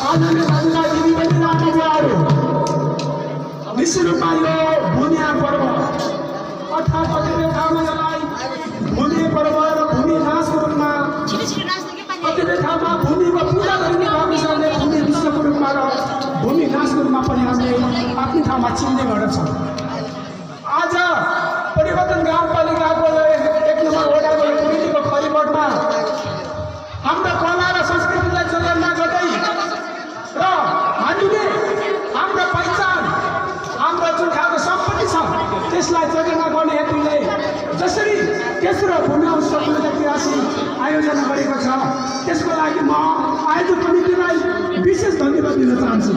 आदरणीय दाजुभाइ दिदीबहिनी आमाबुवाहरू निश्चित रूपमा यो भूमि पर्व अर्थात् कतिपय ठाउँमा यसलाई भूमि पर्व र भूमि नाशको रूपमा कतिपय ठाउँमा भूमिको पूजा गर्ने भावले भूमि विश्वको रूपमा र भूमि नाशको रूपमा पनि हामीले आफ्नो ठाउँमा चिन्ने गर्दछौँ। आज परिवर्तन गाउँपालिकाको 1 नम्बर वडाको समितिको परिवर्तनमा हाम्रो कला र संस्कृतिलाई जगेर्ना गर्दै र हामीले हाम्रो पहिचान हाम्रो जुन खालको सम्पत्ति छ त्यसलाई जगेर्ना गर्ने हेतुले जसरी तेस्रो भूमि उत्सव 2083 आयोजना गरेको छ त्यसको लागि म आयोजक कमिटीलाई विशेष धन्यवाद दिन चाहन्छु।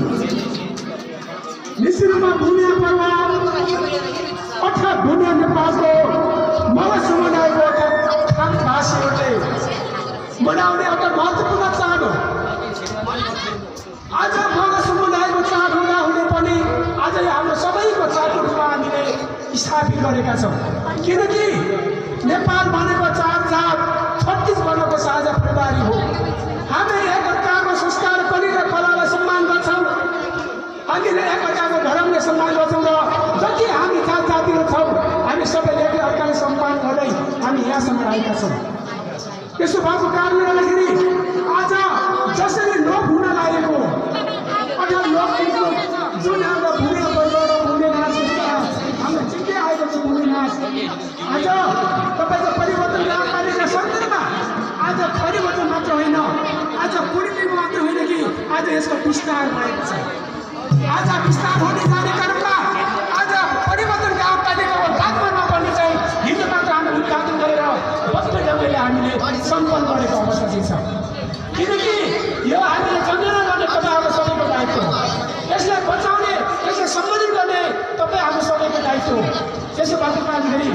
निश्चित रूपमा भूमि पर्व अर्थात् भूमि नेपालको मग समुदायको भाषीहरूले मनाउने एउटा महत्त्वपूर्ण चाड हो। आज मग समुदायको चाड हुँदा हुँदै पनि आज हाम्रो सबैको चाडको रूपमा हामीले स्थापित गरेका छौँ। किनकि नेपाल भनेको 4 जात 36 वर्णको साझा परिवार हो। हामी एकअर्काको संस्कार पनि र कलालाई सम्मान गर्छौँ। हामीले एकअर्काको धर्मले सम्मान गर्छौँ र जति हामी जात जातिहरू छौँ हामी सबैले एकअर्कालाई सम्मान गर्दै हामी यहाँसम्म आएका छौँ। त्यसो भएको कारणले गर्दाखेरि आज जसरी लोप हुन लागेको अर्थात् लोकगीतको जुन हाम्रो भूमि पर्व र भूमि नाच हाम्रो चिन्दै आएको छ भूमि नाच आज तपाईँको परिवर्तन गाउँपालिका सन्दर्भमा आज परिवर्तन मात्र होइन आज पूर्णिमाको मात्र होइन कि आज यसको विस्तार भएको छ। आज विस्तार हुने जाने क्रममा आज परिवर्तन गाउँपालिकाको भागमा नपर्ने चाहिँ हिजो मात्र हामीले उद्घाटन गरेर भव्य ढङ्गले हामीले सम्पन्न गरेको अवस्था चाहिँ छ। किनकि यो हामीले जन्मेर गर्ने तपाईँहरूको सबैको दायित्व हो। यसलाई बचाउने यसलाई सम्बोधन गर्ने तपाईँहरूको सबैको दायित्व हो। त्यसो भएको कारणखेरि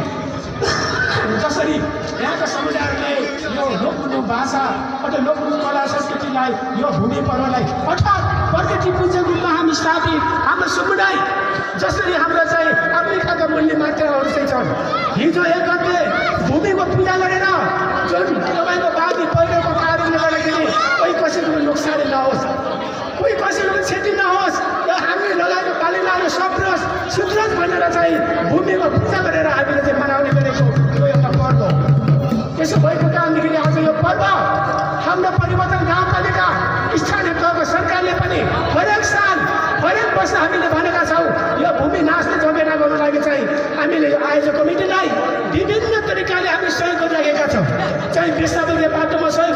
जसरी यहाँका समुदायहरूले यो लोकमुलुक भाषा अथवा लोकमुलुक कला संस्कृतिलाई यो भूमि पर्वलाई अर्थात् प्रकृति पूजक रूपमा हामी स्थापित हाम्रो समुदाय जसरी हाम्रो चाहिँ अफ्रिकाका मूल्य मात्राहरू चाहिँ छन्। हिजो एक गते भूमिको पूजा गरेर जुन तपाईँको बाँकी पहिरोको कारणले गर्दाखेरि कोही कसैको नोक्सानी नहोस् कोही कसैको क्षति नहोस् र हामीले लगाएको पालिलाहरू सप्रोस् सुध्रोस् भनेर चाहिँ भूमिको पूजा गरेर हामीले चाहिँ मनाउने गरेको यो एउटा पर्व हो। त्यसो भएको कारणदेखि आज यो पर्व हाम्रो परिवर्तन गाउँपालिका स्थानीय तहको सरकारले पनि हरेक साल हरेक वर्ष हामीले भनेका छौँ यो भूमि नाशले जगेर्ना गर्नु लागि चाहिँ हामीले आयोजक कमिटीलाई विभिन्न तरिकाले हामी सहयोग गरिरहेका छौँ। चाहिँ विश्वविद्यालय बाटोमा सहयोग